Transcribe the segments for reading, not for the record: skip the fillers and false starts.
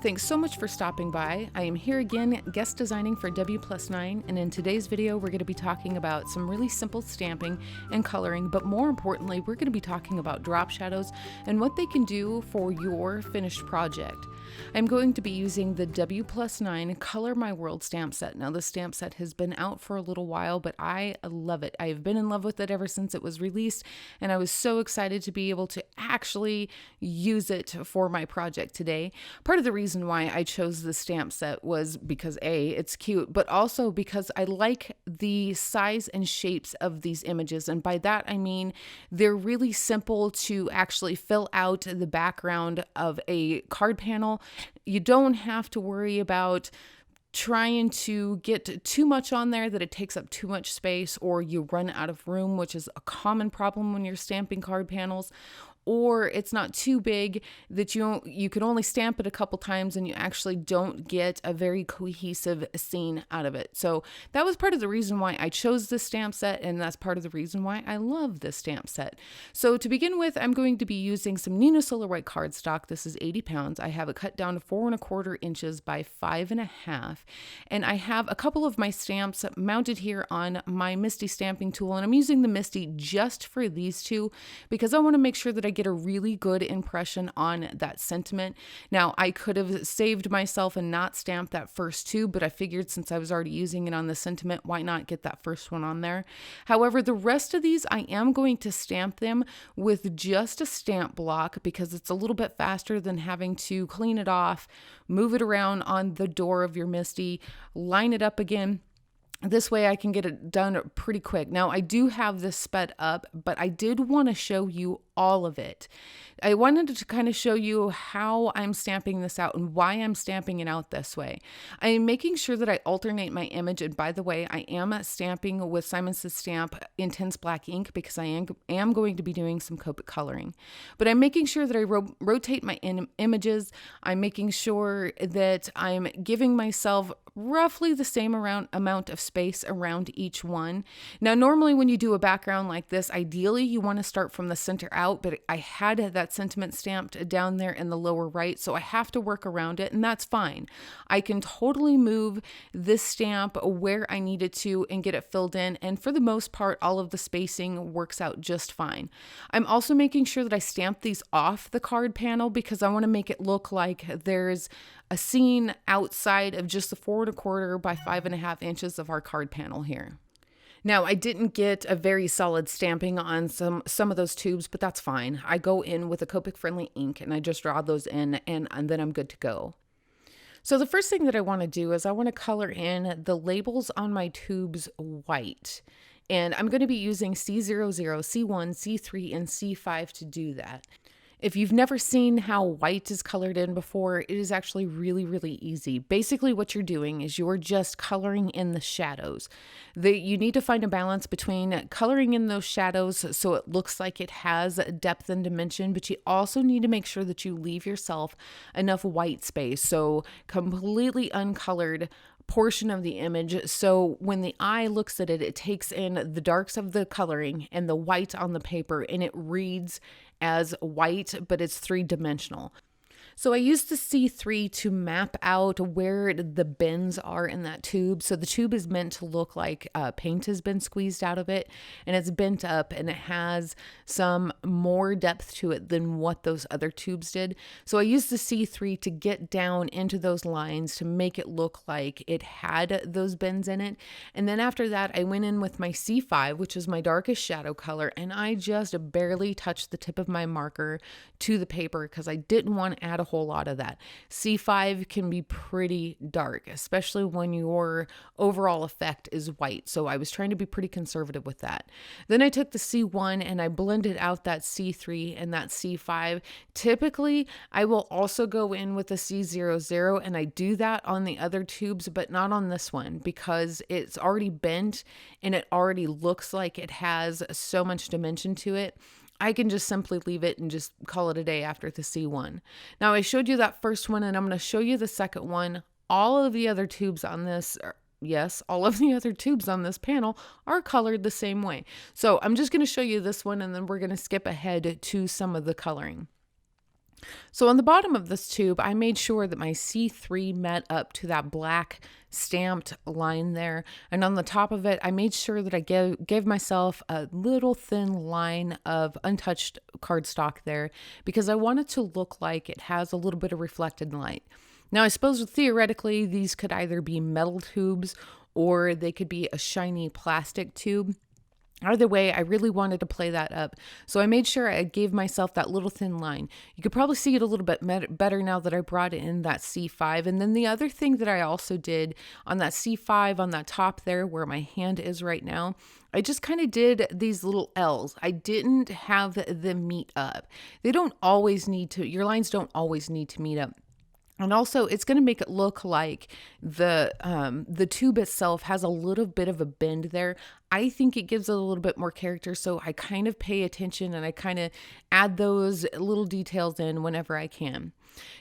Thanks so much for stopping by. I am here again guest designing for W+9, and in today's video we're going to be talking about some really simple stamping and coloring, but more importantly we're going to be talking about drop shadows and what they can do for your finished project. I'm going to be using the W+9 Color My World stamp set. Now this stamp set has been out for a little while, but I love it. I've been in love with it ever since it was released, and I was so excited to be able to actually use it for my project today. Part of the reason why I chose the stamp set was because A, it's cute, but also because I like the size and shapes of these images. And by that, I mean, they're really simple to actually fill out the background of a card panel. You don't have to worry about trying to get too much on there that it takes up too much space, or you run out of room, which is a common problem when you're stamping card panels. Or it's not too big that you can only stamp it a couple times and you actually don't get a very cohesive scene out of it. So that was part of the reason why I chose this stamp set, and that's part of the reason why I love this stamp set. So to begin with, I'm going to be using some Nina Solar White cardstock. This is 80 pounds. I have it cut down to 4¼ inches by 5½, and I have a couple of my stamps mounted here on my Misty stamping tool, and I'm using the Misty just for these two because I want to make sure that I get a really good impression on that sentiment. Now, I could have saved myself and not stamped that first two, but I figured since I was already using it on the sentiment, why not get that first one on there? However, the rest of these, I am going to stamp them with just a stamp block because it's a little bit faster than having to clean it off, move it around on the door of your Misty, line it up again. This way I can get it done pretty quick. Now I do have this sped up, but I did want to show you all of it. I wanted to kind of show you how I'm stamping this out and why I'm stamping it out this way. I am making sure that I alternate my image, and by the way, I am stamping with Simon Says Stamp Intense Black ink because I am going to be doing some Copic coloring. But I'm making sure that I rotate my images. I'm making sure that I'm giving myself roughly the same amount of space around each one. Now, normally when you do a background like this, ideally you want to start from the center out, but I had that sentiment stamped down there in the lower right, so I have to work around it, and that's fine. I can totally move this stamp where I need it to and get it filled in, and for the most part, all of the spacing works out just fine. I'm also making sure that I stamp these off the card panel because I want to make it look like there's a scene outside of just the 4¼ by 5½ inches of our card panel here. Now, I didn't get a very solid stamping on some of those tubes, but that's fine. I go in with a Copic friendly ink and I just draw those in, and then I'm good to go. So the first thing that I want to do is I want to color in the labels on my tubes white. And I'm going to be using C00, C1, C3, and C5 to do that. If you've never seen how white is colored in before, it is actually really, really easy. Basically what you're doing is you're just coloring in the shadows. You need to find a balance between coloring in those shadows so it looks like it has depth and dimension, but you also need to make sure that you leave yourself enough white space, so completely uncolored portion of the image, so when the eye looks at it, it takes in the darks of the coloring and the white on the paper, and it reads as white, but it's three-dimensional. So I used the C3 to map out where the bends are in that tube. So the tube is meant to look like paint has been squeezed out of it, and it's bent up, and it has some more depth to it than what those other tubes did. So I used the C3 to get down into those lines to make it look like it had those bends in it. And then after that, I went in with my C5, which is my darkest shadow color, and I just barely touched the tip of my marker to the paper because I didn't want to add a whole lot of that. C5 can be pretty dark, especially when your overall effect is white. So I was trying to be pretty conservative with that. Then I took the C1 and I blended out that C3 and that C5. Typically, I will also go in with a C00, and I do that on the other tubes, but not on this one because it's already bent and it already looks like it has so much dimension to it. I can just simply leave it and just call it a day after the C1. Now I showed you that first one, and I'm going to show you the second one. All of the other tubes on this, all of the other tubes on this panel are colored the same way. So I'm just going to show you this one, and then we're going to skip ahead to some of the coloring. So on the bottom of this tube, I made sure that my C3 met up to that black stamped line there. And on the top of it, I made sure that I gave myself a little thin line of untouched cardstock there because I want it to look like it has a little bit of reflected light. Now, I suppose theoretically, these could either be metal tubes or they could be a shiny plastic tube. Either way, I really wanted to play that up. So I made sure I gave myself that little thin line. You could probably see it a little bit better now that I brought in that C5. And then the other thing that I also did on that C5 on that top there where my hand is right now, I just kind of did these little L's. I didn't have them meet up. They don't always need to, your lines don't always need to meet up. And also, it's going to make it look like the tube itself has a little bit of a bend there. I think it gives it a little bit more character, so I kind of pay attention and I kind of add those little details in whenever I can.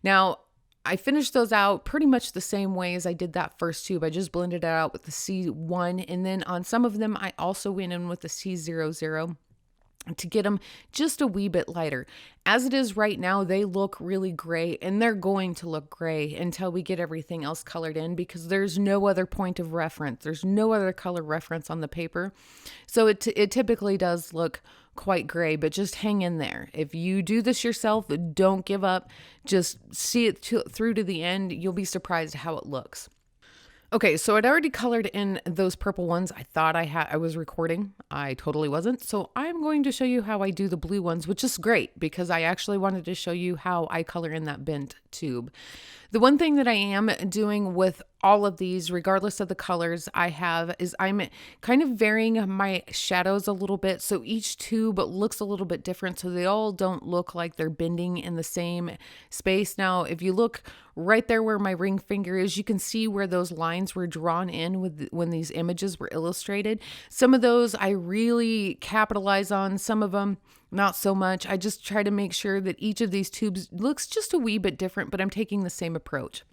Now, I finished those out pretty much the same way as I did that first tube. I just blended it out with the C1, and then on some of them, I also went in with the C00 to get them just a wee bit lighter. As it is right now, they look really gray, and they're going to look gray until we get everything else colored in because there's no other point of reference. There's no other color reference on the paper. So it typically does look quite gray, but just hang in there. If you do this yourself, don't give up. Just see it through to the end. You'll be surprised how it looks. Okay, so I'd already colored in those purple ones. I thought I was recording. I totally wasn't. So I'm going to show you how I do the blue ones, which is great because I actually wanted to show you how I color in that bent tube. The one thing that I am doing with all of these, regardless of the colors I have, is I'm kind of varying my shadows a little bit. So each tube looks a little bit different. So they all don't look like they're bending in the same space. Now, if you look right there where my ring finger is, you can see where those lines were drawn in when these images were illustrated. Some of those I really capitalize on, some of them not so much. I just try to make sure that each of these tubes looks just a wee bit different, but I'm taking the same approach.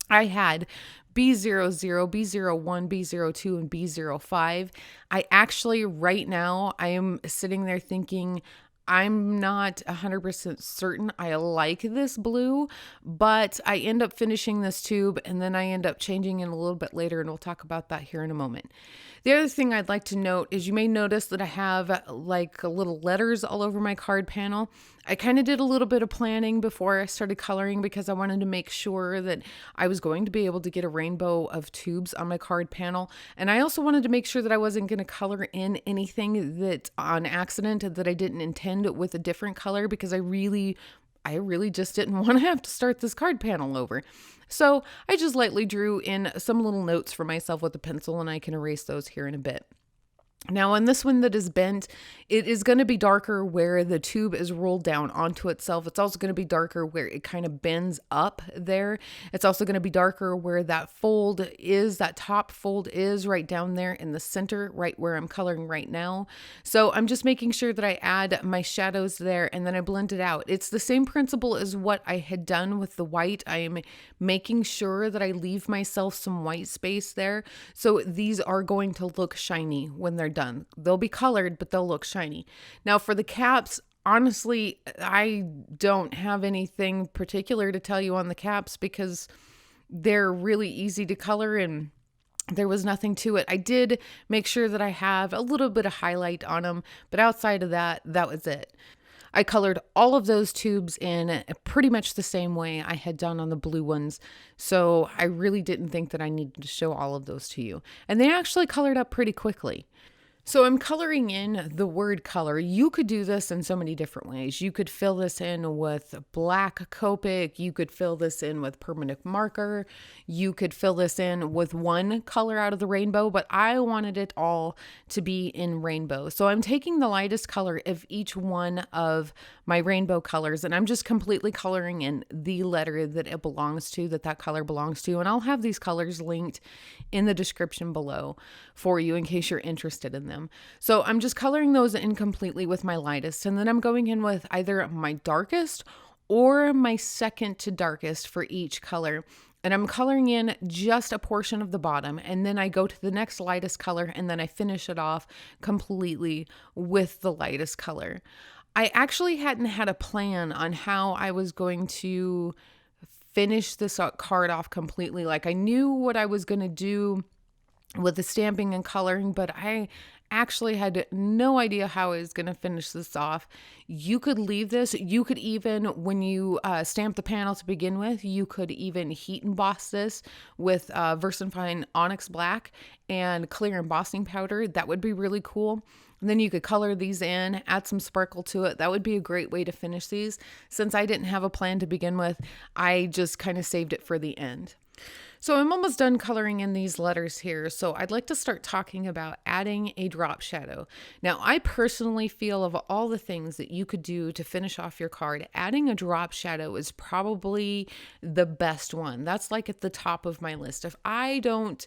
I had B00, B01, B02, and B05. I actually, right now, I am sitting there thinking, I'm not 100% certain I like this blue, but I end up finishing this tube and then I end up changing it a little bit later, and we'll talk about that here in a moment. The other thing I'd like to note is you may notice that I have like little letters all over my card panel. I kind of did a little bit of planning before I started coloring because I wanted to make sure that I was going to be able to get a rainbow of tubes on my card panel. And I also wanted to make sure that I wasn't going to color in anything that on accident that I didn't intend with a different color because I really just didn't want to have to start this card panel over. So I just lightly drew in some little notes for myself with a pencil, and I can erase those here in a bit. Now on this one that is bent, it is going to be darker where the tube is rolled down onto itself. It's also going to be darker where it kind of bends up there. It's also going to be darker where that fold is, that top fold is right down there in the center, right where I'm coloring right now. So I'm just making sure that I add my shadows there and then I blend it out. It's the same principle as what I had done with the white. I am making sure that I leave myself some white space there. So these are going to look shiny when they're done. They'll be colored, but they'll look shiny. Now for the caps, honestly, I don't have anything particular to tell you on the caps because they're really easy to color and there was nothing to it. I did make sure that I have a little bit of highlight on them, but outside of that, that was it. I colored all of those tubes in pretty much the same way I had done on the blue ones. So I really didn't think that I needed to show all of those to you. And they actually colored up pretty quickly. So I'm coloring in the word color. You could do this in so many different ways. You could fill this in with black Copic. You could fill this in with permanent marker. You could fill this in with one color out of the rainbow, but I wanted it all to be in rainbow. So I'm taking the lightest color of each one of my rainbow colors, and I'm just completely coloring in the letter that it belongs to, that color belongs to. And I'll have these colors linked in the description below for you in case you're interested in them. So I'm just coloring those in completely with my lightest, and then I'm going in with either my darkest or my second to darkest for each color. And I'm coloring in just a portion of the bottom, and then I go to the next lightest color, and then I finish it off completely with the lightest color. I actually hadn't had a plan on how I was going to finish this card off completely. Like, I knew what I was going to do with the stamping and coloring, but I actually had no idea how I was going to finish this off. You could leave this. You could even, when you stamp the panel to begin with, you could even heat emboss this with VersaFine Onyx Black and clear embossing powder. That would be really cool. And then you could color these in, add some sparkle to it. That would be a great way to finish these. Since I didn't have a plan to begin with, I just kind of saved it for the end. So I'm almost done coloring in these letters here. So I'd like to start talking about adding a drop shadow. Now, I personally feel of all the things that you could do to finish off your card, adding a drop shadow is probably the best one. That's like at the top of my list. If I don't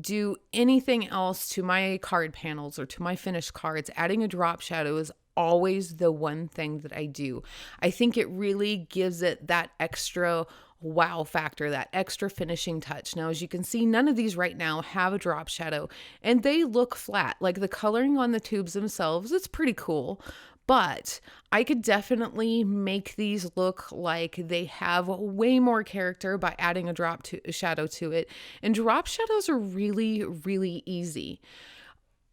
do anything else to my card panels or to my finished cards, adding a drop shadow is always the one thing that I do. I think it really gives it that extra wow factor, that extra finishing touch. Now, as you can see, none of these right now have a drop shadow and they look flat. Like the coloring on the tubes themselves, it's pretty cool, but I could definitely make these look like they have way more character by adding a shadow to it. And drop shadows are really, really easy.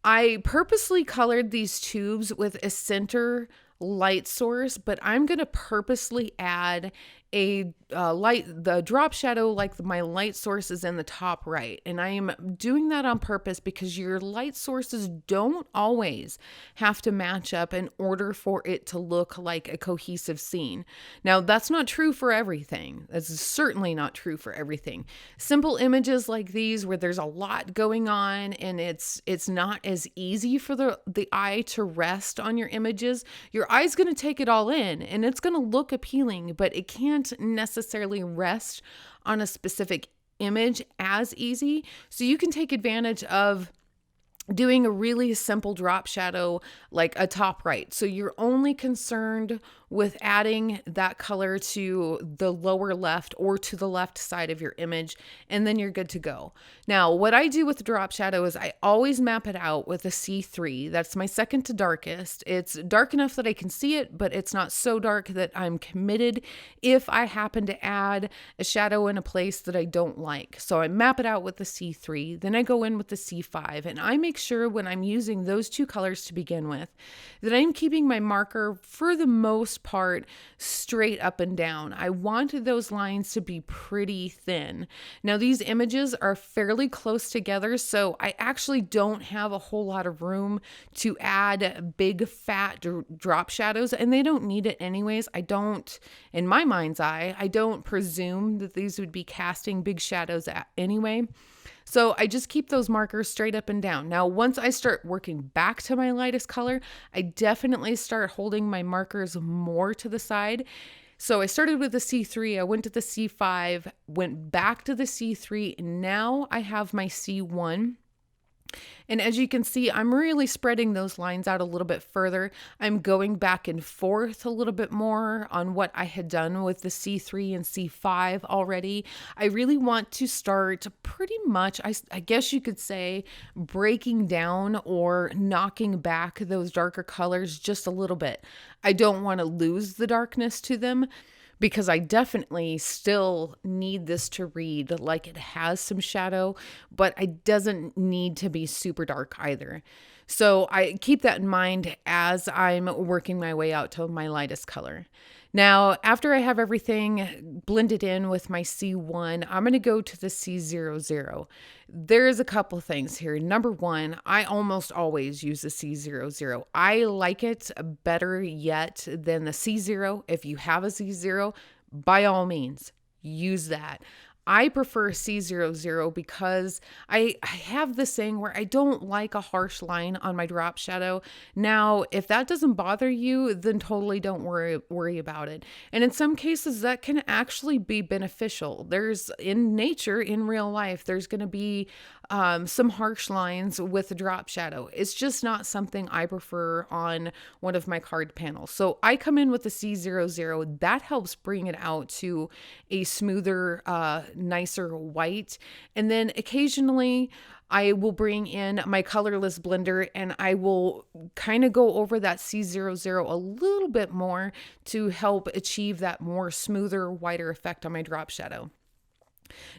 I purposely colored these tubes with a center light source, but I'm going to purposely add the drop shadow like my light source is in the top right. And I am doing that on purpose because your light sources don't always have to match up in order for it to look like a cohesive scene. Now, that's not true for everything. That's certainly not true for everything. Simple images like these where there's a lot going on and it's not as easy for the eye to rest on your images, your eye's going to take it all in and it's going to look appealing, but it can't necessarily rest on a specific image as easy. So you can take advantage of doing a really simple drop shadow like a top right. So you're only concerned with adding that color to the lower left or to the left side of your image, and then you're good to go. Now, what I do with the drop shadow is I always map it out with a C3. That's my second to darkest. It's dark enough that I can see it, but it's not so dark that I'm committed if I happen to add a shadow in a place that I don't like. So I map it out with the C3, then I go in with the C5, and I make sure when I'm using those two colors to begin with that I'm keeping my marker for the most part straight up and down. I want those lines to be pretty thin. Now, these images are fairly close together, so I actually don't have a whole lot of room to add big fat drop shadows, and they don't need it anyways. In my mind's eye, I don't presume that these would be casting big shadows anyway. So I just keep those markers straight up and down. Now, once I start working back to my lightest color, I definitely start holding my markers more to the side. So I started with the C3, I went to the C5, went back to the C3, and now I have my C1. And as you can see, I'm really spreading those lines out a little bit further. I'm going back and forth a little bit more on what I had done with the C3 and C5 already. I really want to start pretty much, I guess you could say, breaking down or knocking back those darker colors just a little bit. I don't want to lose the darkness to them, because I definitely still need this to read like it has some shadow, but it doesn't need to be super dark either. So I keep that in mind as I'm working my way out to my lightest color. Now, after I have everything blended in with my C1, I'm going to go to the C00. There's a couple things here. Number one, I almost always use the C00. I like it better yet than the C0. If you have a C0, by all means, use that. I prefer C00 because I have this thing where I don't like a harsh line on my drop shadow. Now, if that doesn't bother you, then totally don't worry about it. And in some cases, that can actually be beneficial. There's in nature, in real life, there's going to be some harsh lines with a drop shadow. It's just not something I prefer on one of my card panels. So I come in with the C00. That helps bring it out to a smoother, nicer white. And then occasionally I will bring in my colorless blender and I will kind of go over that C00 a little bit more to help achieve that more smoother, whiter effect on my drop shadow.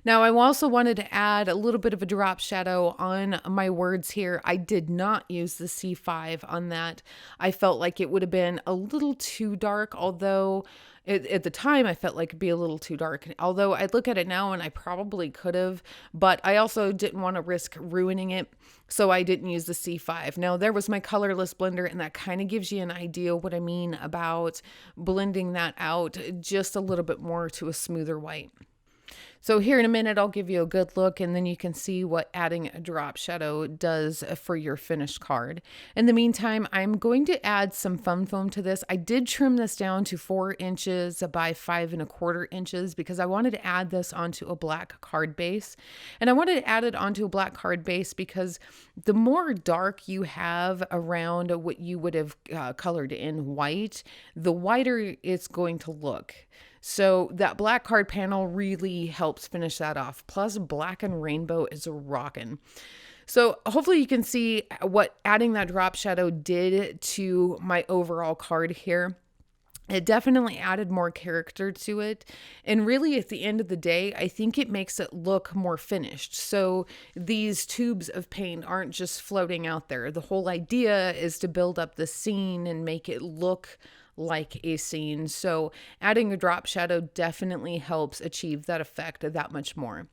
Now, I also wanted to add a little bit of a drop shadow on my words here. I did not use the C5 on that. I felt like it would have been a little too dark, although at the time I felt like it'd be a little too dark. Although I look at it now and I probably could have, but I also didn't want to risk ruining it, so I didn't use the C5. Now, there was my colorless blender, and that kind of gives you an idea what I mean about blending that out just a little bit more to a smoother white. So here in a minute, I'll give you a good look, and then you can see what adding a drop shadow does for your finished card. In the meantime, I'm going to add some fun foam to this. I did trim this down to 4 inches by 5¼ inches because I wanted to add this onto a black card base. And I wanted to add it onto a black card base because the more dark you have around what you would have colored in white, the whiter it's going to look. So that black card panel really helps finish that off. Plus, black and rainbow is rocking. So hopefully you can see what adding that drop shadow did to my overall card here. It definitely added more character to it. And really, at the end of the day, I think it makes it look more finished. So these tubes of paint aren't just floating out there. The whole idea is to build up the scene and make it look like a scene. So adding a drop shadow definitely helps achieve that effect that much more.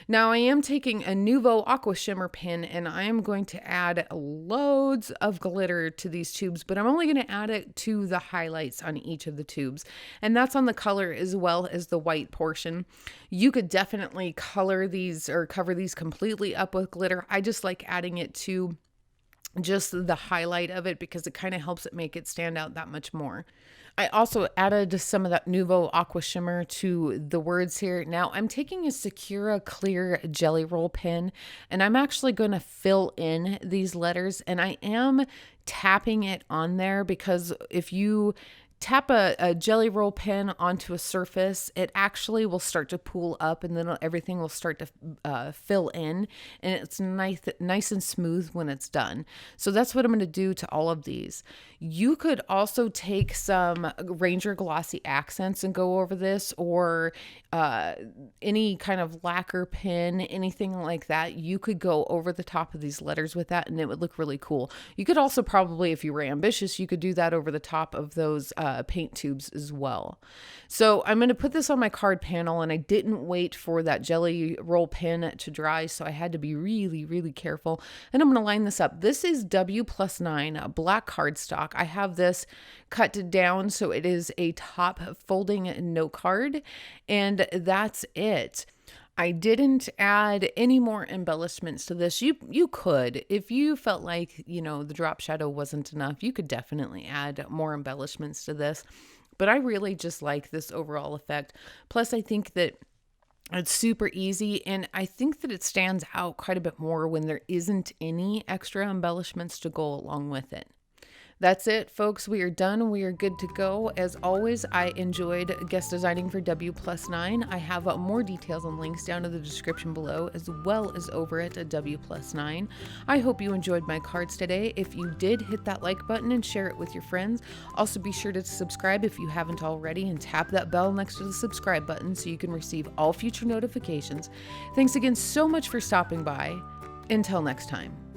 Now I am taking a Nuvo Aqua Shimmer pen and I am going to add loads of glitter to these tubes, but I'm only going to add it to the highlights on each of the tubes. And that's on the color as well as the white portion. You could definitely color these or cover these completely up with glitter. I just like adding it to just the highlight of it because it kind of helps it make it stand out that much more. I also added some of that Nuvo Aqua Shimmer to the words here. Now I'm taking a Sakura clear jelly roll pen and I'm actually going to fill in these letters, and I am tapping it on there because if you tap a jelly roll pen onto a surface, it actually will start to pool up and then everything will start to fill in, and it's nice and smooth when it's done. So that's what I'm going to do to all of these. You could also take some Ranger Glossy Accents and go over this, or any kind of lacquer pen, anything like that. You could go over the top of these letters with that and it would look really cool. You could also probably, if you were ambitious, you could do that over the top of those paint tubes as well. So I'm going to put this on my card panel, and I didn't wait for that jelly roll pen to dry, so I had to be really, really careful. And I'm going to line this up. This is W+9 black cardstock. I have this cut down so it is a top folding note card, and that's it. I didn't add any more embellishments to this. You could, if you felt like, the drop shadow wasn't enough, you could definitely add more embellishments to this. But I really just like this overall effect. Plus, I think that it's super easy, and I think that it stands out quite a bit more when there isn't any extra embellishments to go along with it. That's it, folks. We are done. We are good to go. As always, I enjoyed guest designing for W+9. I have more details and links down in the description below, as well as over at W+9. I hope you enjoyed my cards today. If you did, hit that like button and share it with your friends. Also, be sure to subscribe if you haven't already, and tap that bell next to the subscribe button so you can receive all future notifications. Thanks again so much for stopping by. Until next time.